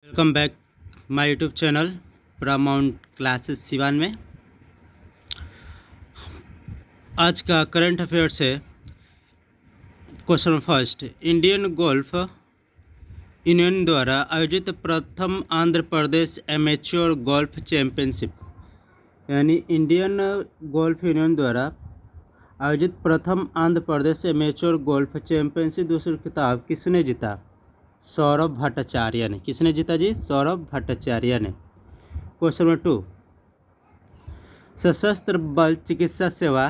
Welcome back my YouTube channel Paramount classes Siwan में। आज का करंट अफेयर्स है। Question first, Indian golf union द्वारा आयोजित प्रथम Andhra Pradesh amateur golf championship, यानी इंडियन गोल्फ यूनियन द्वारा आयोजित प्रथम Andhra Pradesh amateur golf championship दूसरा खिताब किसने जीता? सौरभ भट्टाचार्य ने। किसने जीता जी? सौरभ भट्टाचार्य ने। क्वेश्चन नंबर 2, सशस्त्र बल चिकित्सा सेवा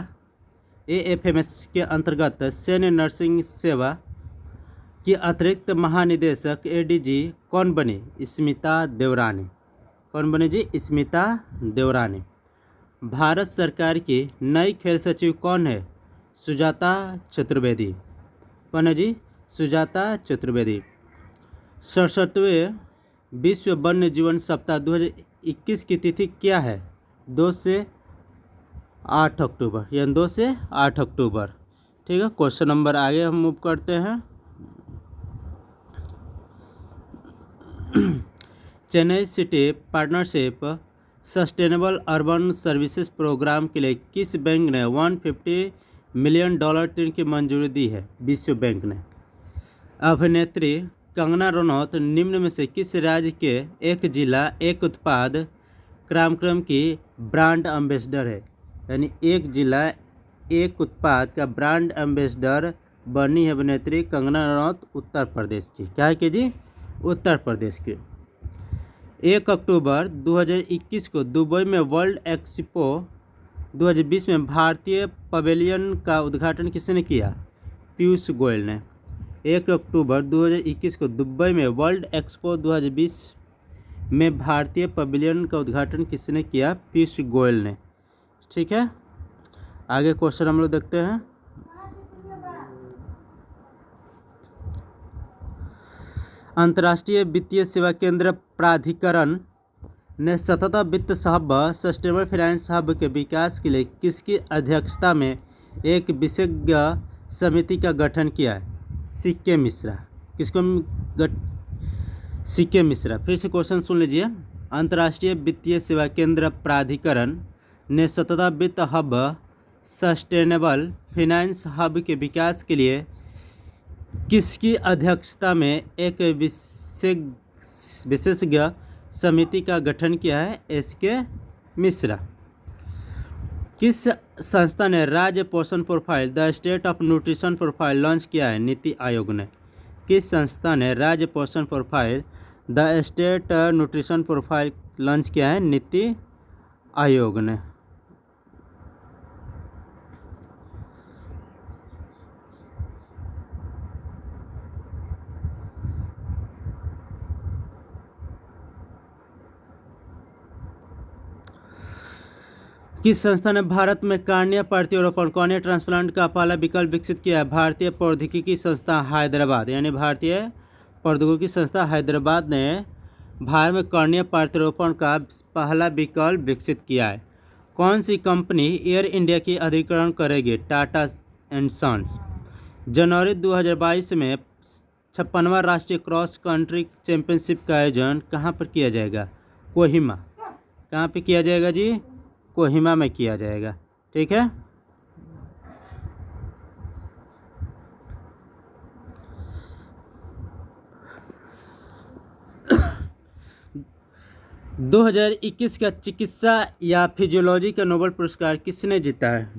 AFMS के अंतर्गत सैन्य नर्सिंग सेवा की अतिरिक्त महानिदेशक ADG कौन बने? स्मिता देवरानी। कौन बने जी? स्मिता देवरानी। भारत सरकार की नई खेल सचिव कौन है? सुजाता चतुर्वेदी। कौन है जी? सुजाता चतुर्वेदी। 67वें विश्व वन्य जीवन सप्ताह 2021 की तिथि क्या है? 2 से 8 अक्टूबर, यानी 2 से 8 अक्टूबर। ठीक है, क्वेश्चन नंबर आगे हम मूव करते हैं। Chennai city partnership sustainable urban services programme के लिए किस बैंक ने $150 मिलियन ऋण की मंजूरी दी है? विश्व बैंक ने। अभिनेत्री कंगना रनौत निम्न में से किस राज्य के एक जिला एक उत्पाद कार्यक्रम की ब्रांड एम्बेसडर है? यानी एक जिला एक उत्पाद का ब्रांड एम्बेसडर बनी है अभिनेत्री कंगना रनौत उत्तर प्रदेश की। क्या है कि जी? उत्तर प्रदेश की। 1 अक्टूबर 2021 को दुबई में वर्ल्ड एक्सपो 2020 में भारतीय पवेलियन का उद्घाटन किसने किया? पीयूष गोयल ने। 1 अक्टूबर 2021 को दुबई में वर्ल्ड एक्सपो 2020 में भारतीय पवेलियन का उद्घाटन किसने किया? पीयूष गोयल ने। ठीक है, आगे क्वेश्चन हम लोग देखते हैं। अंतर्राष्ट्रीय वित्तीय सेवा केंद्र प्राधिकरण ने सतत वित्त हब सस्टेनेबल फाइनेंस हब के विकास के लिए किसकी अध्यक्षता में एक विशेषज्ञ समिति का गठन किया है? सीके मिश्रा। किसको? सीके मिश्रा। फिर से क्वेश्चन सुन लीजिए। अंतर्राष्ट्रीय वित्तीय सेवा केंद्र प्राधिकरण ने सतत वित्त हब सस्टेनेबल फाइनेंस हब के विकास के लिए किसकी अध्यक्षता में एक विशेषज्ञ समिति का गठन किया है? एसके मिश्रा। किस संस्था ने राज्य पोषण profile the state of nutrition profile launch किया है? नीति आयोग ने। किस संस्था ने राज्य पोषण profile the state nutrition profile launch किया है? नीति आयोग ने। किस संस्था ने भारत में कार्निया प्रत्यारोपण कॉर्निया ट्रांसप्लांट का पहला विकल्प विकसित किया है? भारतीय प्रौद्योगिकी संस्था हैदराबाद, यानी भारतीय प्रौद्योगिकी संस्था हैदराबाद ने भारत में कॉर्निया प्रत्यारोपण का पहला विकल्प विकसित किया है। कौन सी कंपनी एयर इंडिया की अधिग्रहण करेगी? Tata and sons. जनवरी 2022 में 56वां राष्ट्रीय क्रॉस कंट्री चैंपियनशिप का आयोजन कहाँ पर किया जाएगा? कोहिमा। कहाँ पे किया जाएगा जी? कोहिमा में किया जाएगा। ठीक है, – 2021 का चिकित्सा या फिजियोलॉजी का नोबेल पुरस्कार किसने जीता है?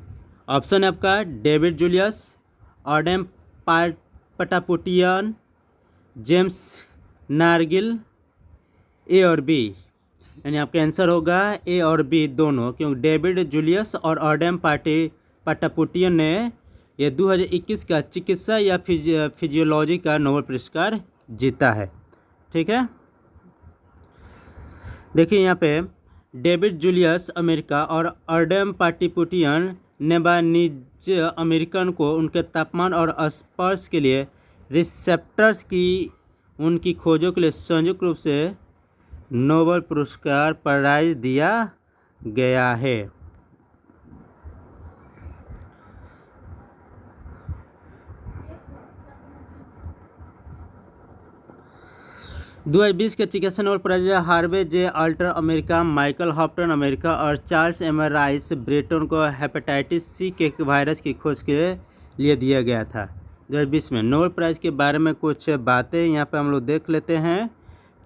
ऑप्शन है आपका डेविड जूलियस, ऑडेम पटापुटियन, जेम्स नारगिल, ए और बी। यानी आपका आंसर होगा ए और बी दोनों, क्योंकि डेविड जूलियस और ऑडेम पटापुटियन ने यह 2021 का चिकित्सा या फिजियोलॉजी का नोबेल पुरस्कार जीता है। ठीक है, देखिए यहाँ पे डेविड जूलियस अमेरिका और ऑडेम पटापुटियन नेबानीज अमेरिकन को उनके तापमान और स्पर्श के लिए रिसेप्टर्स की उनकी खोजों के लिए संयुक्त रूप से नोबेल पुरस्कार प्राइज दिया गया है। 2020 के चिकित्सा नोबेल प्राइज हार्वे जे अल्टर अमेरिका, माइकल हॉप्टन अमेरिका और चार्ल्स एम राइस ब्रिटेन को हेपेटाइटिस सी के वायरस की खोज के लिए दिया गया था 2020 में। नोबेल प्राइज़ के बारे में कुछ बातें यहाँ पे हम लोग देख लेते हैं,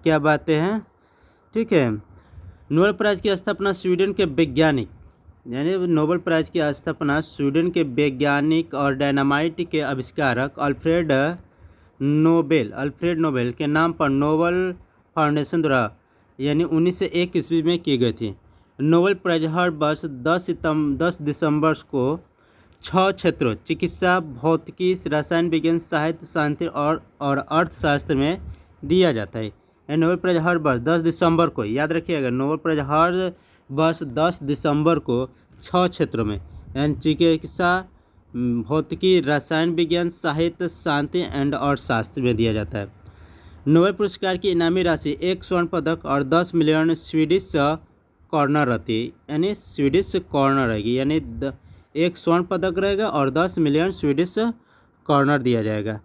क्या बातें हैं। ठीक है, नोबेल प्राइज़ की स्थापना स्वीडन के वैज्ञानिक, यानी नोबेल प्राइज़ की स्थापना स्वीडन के वैज्ञानिक और डायनामाइट के आविष्कारक अल्फ्रेड नोबेल के नाम पर नोबेल फाउंडेशन द्वारा यानी 1901 ईस्वी में की गई थी। नोबेल प्राइज हर वर्ष 10 दिसंबर को 6 क्षेत्रों चिकित्सा, भौतिकी, रसायन विज्ञान, साहित्य, शांति और अर्थशास्त्र में दिया जाता है। नोबेल प्राइज हर वर्ष 10 दिसंबर को, याद रखिएगा, नोबेल प्राइज हर वर्ष 10 दिसंबर को 6 क्षेत्रों में यानी चिकित्सा, भौतिकी, रसायन विज्ञान, साहित्य, शांति एंड अर्थशास्त्र में दिया जाता है। नोबेल पुरस्कार की इनामी राशि 1 स्वर्ण पदक और 10 मिलियन स्वीडिश कॉर्नर रहती है, यानी स्वीडिश कॉर्नर रहेगी, यानी 1 स्वर्ण पदक रहेगा और 10 मिलियन स्वीडिश कॉर्नर दिया जाएगा।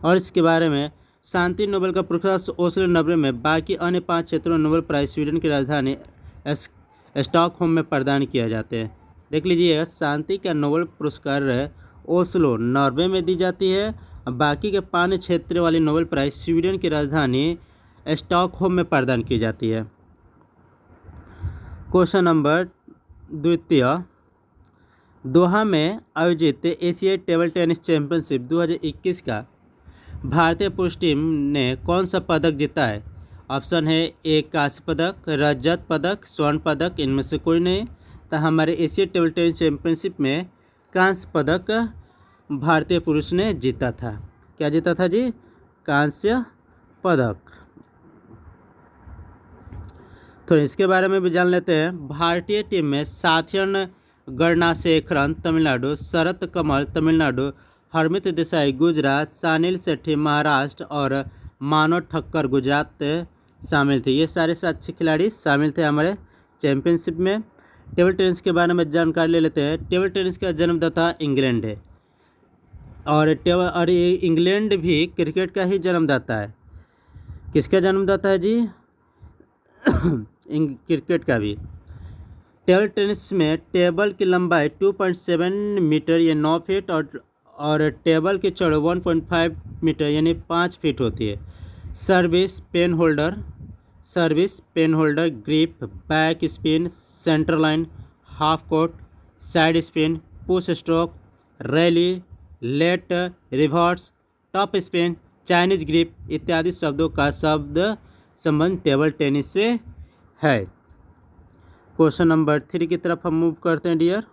और इसके बारे में शांति नोबेल का पुरस्कार ओस्लो, नॉर्वे में, बाकी अन्य 5 क्षेत्रों में नोबेल प्राइज स्वीडन की राजधानी स्टॉकहोम में प्रदान किए जाते हैं। देख लीजिएगा, शांति का नोबेल पुरस्कार ओस्लो, नॉर्वे में दी जाती है, बाकी के 5 क्षेत्र वाली नोबेल प्राइज स्वीडन की राजधानी स्टॉकहोम में प्रदान की जाती है। क्वेश्चन नंबर 2, दोहा में आयोजित एशियाई टेबल टेनिस चैंपियनशिप 2021 का भारतीय पुरुष टीम ने कौन सा पदक जीता है? ऑप्शन है ए कांस्य पदक, रजत पदक, स्वर्ण पदक, इनमें से कोई नहीं। तो हमारे एशियाई टेबल टेनिस चैंपियनशिप में कांस्य पदक भारतीय पुरुष ने जीता था। क्या जीता था जी? कांस्य पदक। तो इसके बारे में भी जान लेते हैं। भारतीय टीम में साथियन गणनाशेखरन तमिलनाडु, शरत कमल तमिलनाडु, हरमित देसाई गुजरात, सानिल सेठी महाराष्ट्र और मानव ठक्कर गुजरात शामिल थे। ये सारे 7 खिलाड़ी शामिल थे हमारे चैंपियनशिप में। टेबल टेनिस के बारे में जानकारी ले लेते हैं। टेबल टेनिस का जन्मदाता इंग्लैंड है और इंग्लैंड भी क्रिकेट का ही जन्मदाता है। किसका जन्मदाता है जी? क्रिकेट का भी। टेबल टेनिस में टेबल की लंबाई 2.7 मीटर या 9 फीट और टेबल की चौड़ाई 1.5 मीटर यानी 5 फीट होती है। Service, pen holder, grip, back spin, centre line, half court, side spin, push stroke, rally, let, reverse, top spin, Chinese grip इत्यादि शब्दों का संबंध टेबल टेनिस से है। क्वेश्चन नंबर 3 की तरफ हम मूव करते हैं डियर।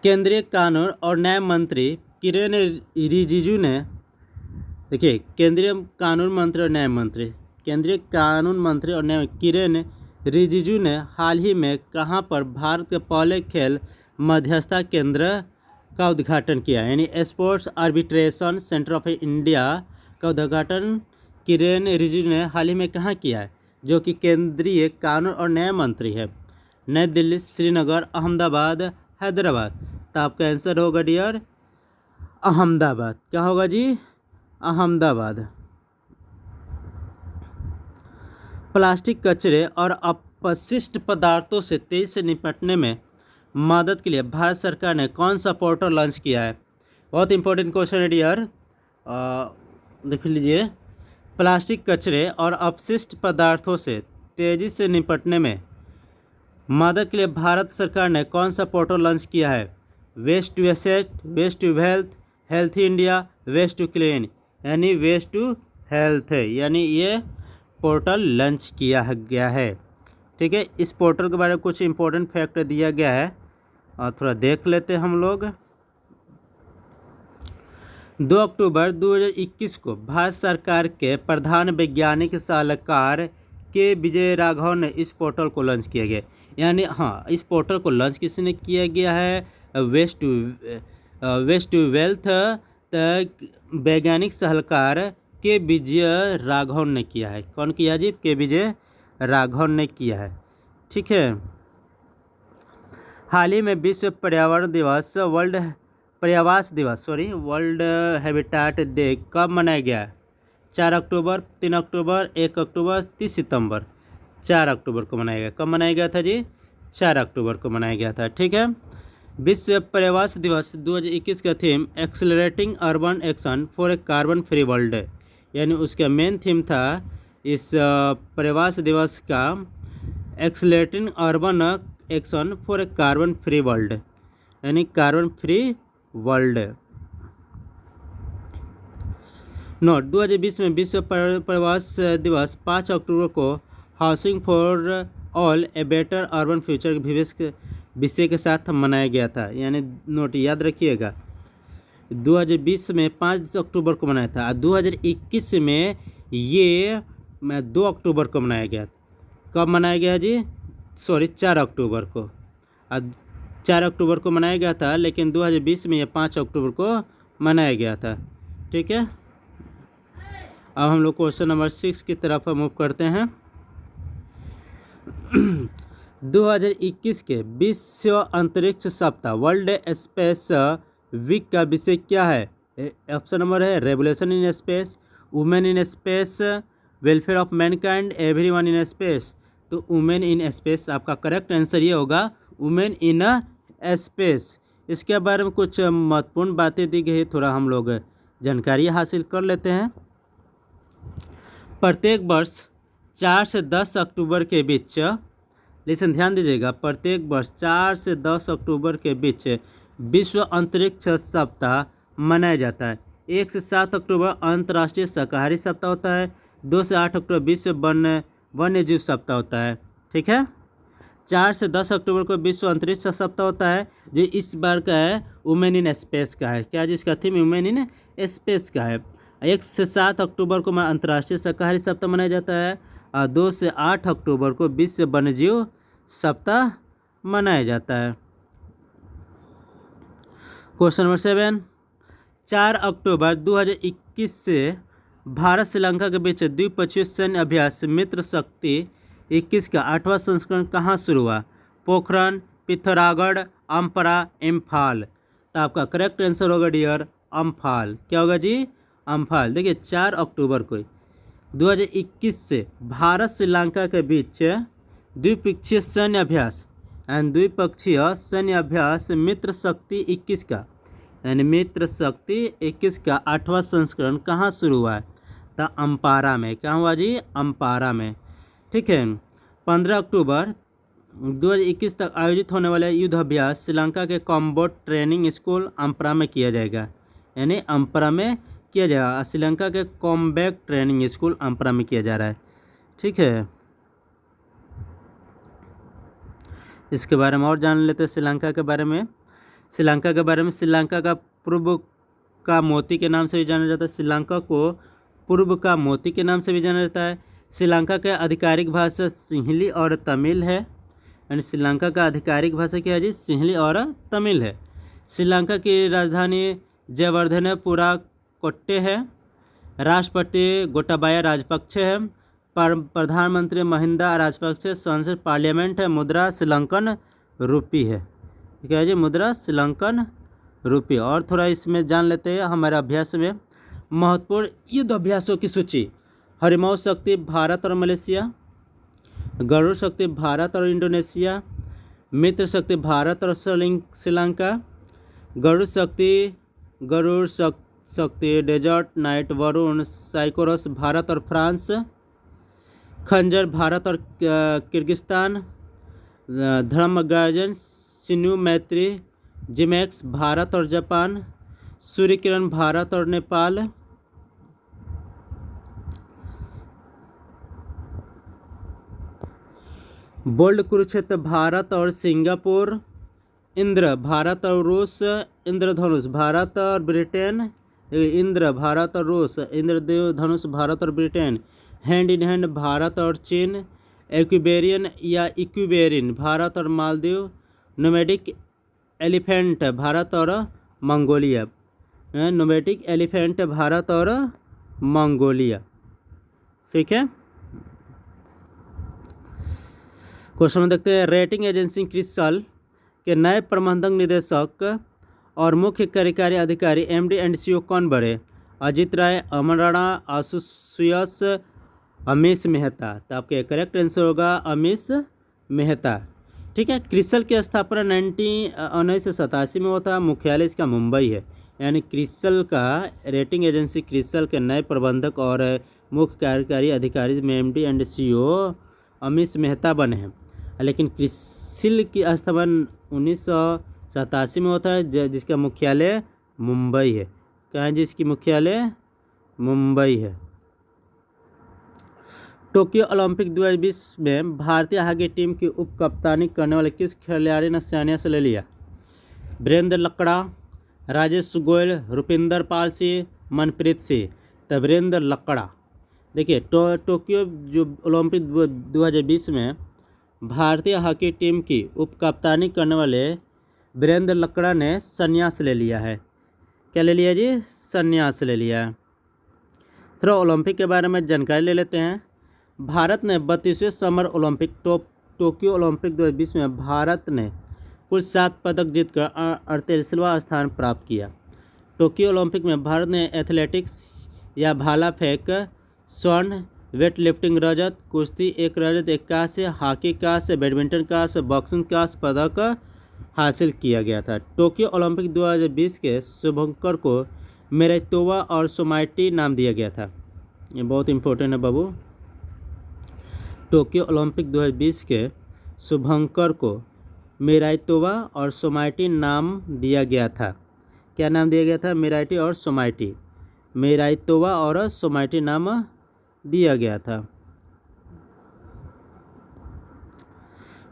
केंद्रीय कानून और न्याय मंत्री किरेन रिजिजू ने, देखिए, केंद्रीय कानून मंत्री और न्याय मंत्री किरेन रिजिजू ने हाल ही में कहां पर भारत के पहले खेल मध्यस्थता केंद्र का उद्घाटन किया, यानी sports arbitration centre of India का उद्घाटन किरेन रिजिजू ने हाल ही में कहाँ किया है, जो कि केंद्रीय कानून और न्याय मंत्री है? नई दिल्ली, श्रीनगर, अहमदाबाद, हैदराबाद। तो आपका आंसर होगा डियर अहमदाबाद। क्या होगा जी? अहमदाबाद। प्लास्टिक कचरे और अपशिष्ट पदार्थों से तेजी से निपटने में मदद के लिए भारत सरकार ने कौन सा पोर्टल लॉन्च किया है? बहुत इंपॉर्टेंट क्वेश्चन है डियर, देख लीजिए। प्लास्टिक कचरे और अपशिष्ट पदार्थों से तेजी से निपटने में मदद के लिए भारत सरकार ने कौन सा पोर्टल लॉन्च किया है? Waste to asset, waste to health, healthy India, waste to clean, यानी वेस्ट टू हेल्थ है, यानी ये पोर्टल लॉन्च किया गया है। ठीक है, इस पोर्टल के बारे में कुछ इंपॉर्टेंट फैक्ट दिया गया है और थोड़ा देख लेते हैं हम लोग। 2 अक्टूबर 2021 को भारत सरकार के प्रधान वैज्ञानिक सलाहकार के विजय राघव ने इस पोर्टल को लॉन्च किया गया, यानी हाँ, इस पोर्टल को लॉन्च किसने किया गया है? वेस्ट टू वेल्थ वैज्ञानिक सलाहकार के विजय राघव ने किया है। कौन किया जी? के विजय राघव ने किया है। ठीक है, हाल ही में विश्व पर्यावरण दिवस, वर्ल्ड पर्यावास दिवस वर्ल्ड हैबिटेट डे कब मनाया गया? 4 अक्टूबर, 3 अक्टूबर, 1 अक्टूबर, 30 सितंबर। 4 अक्टूबर को मनाया गया। कब मनाया गया था जी? 4 अक्टूबर को मनाया गया था। ठीक है। विश्व पर्यावरण दिवस 2021 का theme accelerating urban action for a carbon free world है, यानी उसका मेन थीम था इस पर्यावरण दिवस का accelerating urban action for a carbon free world, यानी कार्बन फ्री वर्ल्ड। नोट 2020 में विश्व पर्यावरण दिवस 5 अक्टूबर को housing for all a better urban future के विषय के साथ मनाया गया था। यानी नोट याद रखिएगा, 2020 में 5 अक्टूबर को मनाया था और 2021 में ये 2 अक्टूबर को मनाया गया। कब मनाया गया जी? 4 अक्टूबर को। और 4 अक्टूबर को मनाया गया था, लेकिन 2020 में ये 5 अक्टूबर को मनाया गया था। ठीक है। अब हम लोग क्वेश्चन नंबर 6 की तरफ मूव करते हैं। 2021 के विश्व अंतरिक्ष सप्ताह वर्ल्ड स्पेस वीक का विषय क्या है? ऑप्शन नंबर है revolution in space, women in space, welfare of Mankind, everyone in space. तो वुमेन इन स्पेस आपका करेक्ट आंसर ये होगा, वुमेन इन स्पेस। इसके बारे में कुछ महत्वपूर्ण बातें दी गई है, थोड़ा हम लोग जानकारी हासिल कर लेते हैं। प्रत्येक वर्ष 4 से 10 अक्टूबर के बीच, लेकिन ध्यान दीजिएगा, प्रत्येक वर्ष 4 से 10 अक्टूबर के बीच विश्व अंतरिक्ष सप्ताह मनाया जाता है। 1 से 7 अक्टूबर अंतर्राष्ट्रीय शाकाहारी सप्ताह होता है। 2 से 8 अक्टूबर विश्व वन्य जीव सप्ताह होता है। ठीक है। 4 से 10 अक्टूबर को विश्व अंतरिक्ष सप्ताह होता है, जो इस बार का है वुमेन इन स्पेस का है। क्या जिसका थीम वुमेन इन स्पेस का है। 1 से 7 अक्टूबर को अंतर्राष्ट्रीय शाकाहारी सप्ताह मनाया जाता है और 2 से 8 अक्टूबर को विश्व वन्यजीव सप्ताह मनाया जाता है। क्वेश्चन नंबर 7, 4 अक्टूबर 2021 से भारत श्रीलंका के बीच द्विपक्षीय सैन्य अभ्यास मित्र शक्ति 21 का 8वां संस्करण कहाँ शुरू हुआ? पोखरण, पिथौरागढ़, अम्परा, इम्फाल। तो आपका करेक्ट आंसर होगा डियर अम्फाल। क्या होगा जी? अम्फाल। देखिए 4 अक्टूबर को 2021 से भारत श्रीलंका के बीच द्विपक्षीय सैन्य अभ्यास मित्र शक्ति 21 का, यानी मित्र शक्ति 21 का 8वां संस्करण कहाँ शुरू हुआ है? तो अम्पारा में। कहाँ हुआ जी? अम्पारा में। ठीक है। 15 अक्टूबर 2021 तक आयोजित होने वाले युद्ध अभ्यास श्रीलंका के कॉम्बैट ट्रेनिंग स्कूल अम्परा में किया जाएगा, यानी अम्परा में किया जाएगा। श्रीलंका के कॉम्बैट ट्रेनिंग स्कूल अम्परा में किया जा रहा है। ठीक है। इसके बारे में और जान लेते हैं श्रीलंका के बारे में। श्रीलंका का पूर्व का मोती के नाम से भी जाना जाता है। श्रीलंका को पूर्व का मोती के नाम से भी जाना जाता है। श्रीलंका का आधिकारिक भाषा सिंहली और तमिल है, यानी श्रीलंका का आधिकारिक भाषा क्या है जी? सिंहली और तमिल है। श्रीलंका की राजधानी जयवर्धनेपुरा कोट्टे है। राष्ट्रपति गोटाबाया राजपक्षे है। प्रधानमंत्री महिंदा राजपक्षे। संसद पार्लियामेंट है। मुद्रा श्रीलंकन रुपी है। क्या है जी? मुद्रा श्रीलंकन रुपी। और थोड़ा इसमें जान लेते हैं हमारे अभ्यास में। महत्वपूर्ण युद्ध अभ्यासों की सूची। हरिमौह शक्ति भारत और मलेशिया, गरुड़ शक्ति भारत और इंडोनेशिया, मित्र शक्ति भारत और श्रीलंका, गरुड़ शक्ति डेजर्ट नाइट वरुण साइकोरस भारत और फ्रांस, खंजर भारत और किर्गिस्तान, धर्मगार्जन सिन्यू मैत्री जिमैक्स भारत और जापान, सूर्य किरण भारत और नेपाल, बोल्ड कुरुक्षेत्र भारत और सिंगापुर, इंद्र भारत और रूस, इंद्रधनुष भारत और ब्रिटेन, इंद्र भारत और रूस, इंद्रदेव धनुष भारत और Britain, hand in hand Bharat और चीन, एक्यूबेरियन या इक्यूबेरिन भारत और मालदीव, नोमैडिक एलिफेंट भारत और मंगोलिया, नोमैडिक एलिफेंट भारत और मंगोलिया। ठीक है। क्वेश्चन में देखते हैं। रेटिंग एजेंसी क्रिस्टल के नए प्रबंधक निदेशक और मुख्य कार्यकारी अधिकारी MD एंड CEO कौन बने? अजित राय, अमर राणा, आशुतोष, अमीश मेहता। तो आपके करेक्ट आंसर होगा अमीश मेहता। ठीक है। क्रिसल की स्थापना 1987 में हुआ था। मुख्यालय इसका मुंबई है। यानी क्रिसल का रेटिंग एजेंसी क्रिसल के नए प्रबंधक और मुख्य कार्यकारी अधिकारी में MD and CEO Amish Mehta बने हैं। लेकिन क्रिसल की स्थापना 1987 में होता है, जिसका मुख्यालय मुंबई है। कहाँ है जिसकी मुख्यालय? मुंबई है। टोक्यो ओलंपिक 2020 में भारतीय हॉकी टीम की उप कप्तानी करने वाले किस खिलाड़ी ने संन्यास ले लिया? वीरेंद्र लकड़ा, राजेश गोयल, रुपिंदर पाल सिंह, मनप्रीत सिंह। तो वीरेंद्र लकड़ा। देखिए टोक्यो जो ओलंपिक 2020 में भारतीय हॉकी टीम की उप कप्तानी करने वाले वीरेंद्र लकड़ा ने संन्यास ले लिया है। क्या ले लिया जी? संन्यास ले लिया है। थोड़ा ओलंपिक के बारे में जानकारी ले लेते हैं। भारत ने 32वें समर ओलंपिक टोक्यो ओलंपिक 2020 में भारत ने कुल 7 पदक जीतकर 38वां स्थान प्राप्त किया। टोक्यो ओलंपिक में भारत ने एथलेटिक्स या भाला फेंक स्वर्ण, वेट लिफ्टिंग रजत, कुश्ती 1 रजत, 1 कांस्य, हॉकी कांस्य, बैडमिंटन कांस्य, बॉक्सिंग कांस्य पदक हासिल किया गया था। टोक्यो ओलंपिक 2020 के शुभंकर को मेराइतोवा और सोमाइटी नाम दिया गया था। ये बहुत इंपॉर्टेंट है बाबू। टोक्यो ओलंपिक 2020 के शुभंकर को मेराइतोवा और सोमाइटी नाम दिया गया था। क्या नाम दिया गया था? मेराइटी और सोमाइटी। मेराइतोवा और सोमाइटी नाम दिया गया था।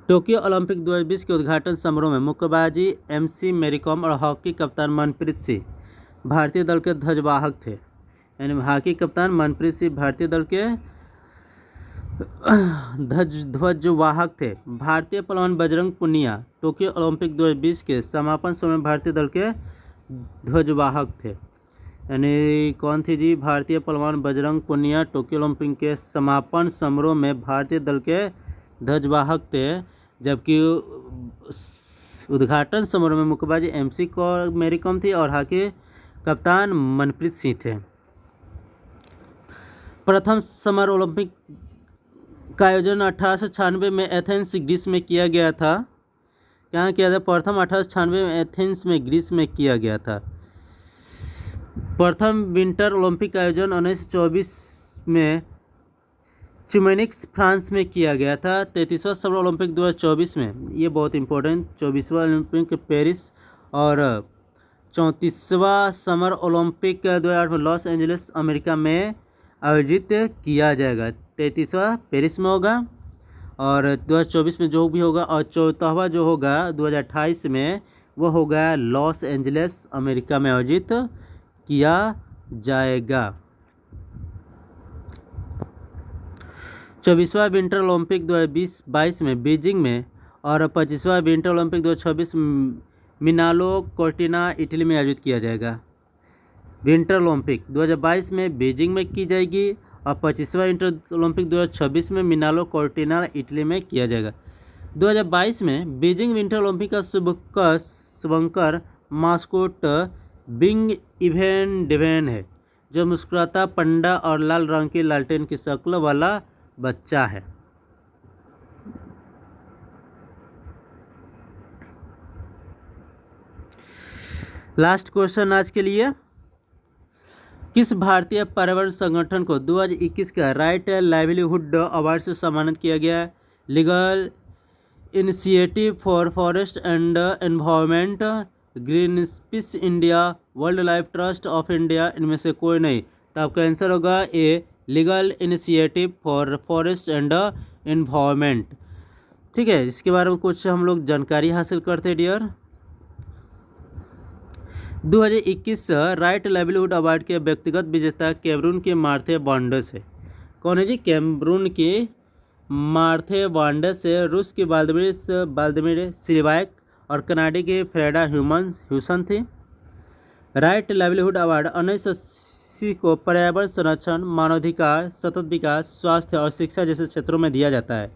टोक्यो ओलंपिक 2020 के उद्घाटन समारोह में मुक्केबाजी MC मैरी कॉम और हॉकी कप्तान मनप्रीत सिंह भारतीय दल के ध्वजवाहक थे। यानी हॉकी कप्तान मनप्रीत सिंह भारतीय दल के ध्वजवाहक थे। भारतीय पहलवान बजरंग पुनिया टोक्यो ओलंपिक 2020 के समापन समय भारतीय दल के ध्वजवाहक थे। यानी कौन थी जी? भारतीय पहलवान बजरंग पुनिया टोक्यो ओलंपिक के समापन समारोह में भारतीय दल के ध्वजवाहक थे। जबकि उद्घाटन समारोह में मुक्केबाजी MC मैरी कॉम थी और हॉकी कप्तान मनप्रीत सिंह थे। प्रथम समर ओलंपिक का आयोजन 1896 में एथेंस ग्रीस में किया गया था। कहाँ किया था? प्रथम 1896 में एथेंस में ग्रीस में किया गया था। प्रथम विंटर ओलंपिक का आयोजन 1924 में च्यूमेनिक्स फ्रांस में किया गया था। 33वां समर ओलंपिक 2024 में, ये बहुत इंपॉर्टेंट, 24वां ओलंपिक पेरिस और 34वां समर ओलंपिक 2008 में लॉस एंजलिस अमेरिका में आयोजित किया जाएगा। 33वां पेरिस में होगा और 2024 में जो भी होगा, और 14वां जो होगा 2028 में वो होगा लॉस एंजलिस अमेरिका में आयोजित किया जाएगा। 24वां विंटर ओलंपिक 2022 में बीजिंग में और 25वां winter Olympic 2026 Milano Cortina Italy में आयोजित किया जाएगा। विंटर ओलंपिक 2022 में बीजिंग में की जाएगी और 25वां विंटर ओलंपिक 2026 में मिलानो कोर्टिना इटली में किया जाएगा। 2022 में बीजिंग विंटर ओलंपिक का शुभंकर मास्कोट बिंग इवेन डेवेन है, जो मुस्कुराता पंडा और लाल रंग की लालटेन की शक्ल वाला बच्चा है। लास्ट क्वेश्चन आज के लिए, किस भारतीय पर्यावरण संगठन को 2021 का राइट लाइवलीहुड अवार्ड से सम्मानित किया गया है? Legal initiative for forest and environment, Greenpeace India, world life trust of India, इनमें से कोई नहीं। तो आपका आंसर होगा A, legal initiative for forest and environment. ठीक है, इसके बारे में कुछ हम लोग जानकारी हासिल करते हैं डियर। 2021 राइट लाइवलीहुड अवार्ड के व्यक्तिगत विजेता कैमरून के मार्थे वांडस है। कौन है जी? कैमरून के मार्थे वांडस है। रूस की वाल्दिमिर सिलिवाक और कनाडा के फ्रेडा ह्यूसन थे। राइट लाइवलीहुड अवार्ड 1980 को पर्यावरण संरक्षण, मानवाधिकार, सतत विकास, स्वास्थ्य और शिक्षा जैसे क्षेत्रों में दिया जाता है।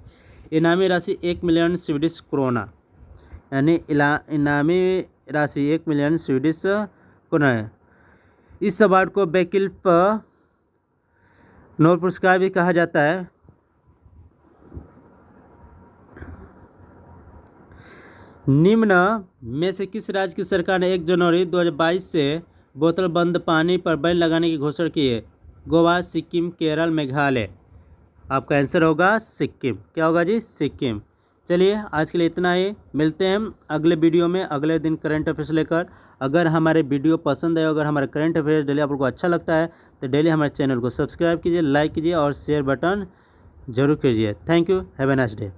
इनामी राशि 1 मिलियन स्वीडिश क्रोना, यानी इनामी राशि 1 मिलियन स्वीडिश क्रोनर है। इस अवार्ड को वैकल्पिक नोबेल पुरस्कार भी कहा जाता है। निम्न में से किस राज्य की सरकार ने 1 जनवरी 2022 से बोतल बंद पानी पर बैन लगाने की घोषणा की है? गोवा, सिक्किम, केरल, मेघालय। आपका आंसर होगा सिक्किम। क्या होगा जी? सिक्किम। चलिए आज के लिए इतना ही, मिलते हैं अगले वीडियो में अगले दिन करंट अफेयर्स लेकर। अगर हमारे वीडियो पसंद है, अगर हमारा करंट अफेयर्स डेली आपको अच्छा लगता है तो डेली हमारे चैनल को सब्सक्राइब कीजिए, लाइक कीजिए और शेयर बटन जरूर कीजिए। Thank you, have a nice day.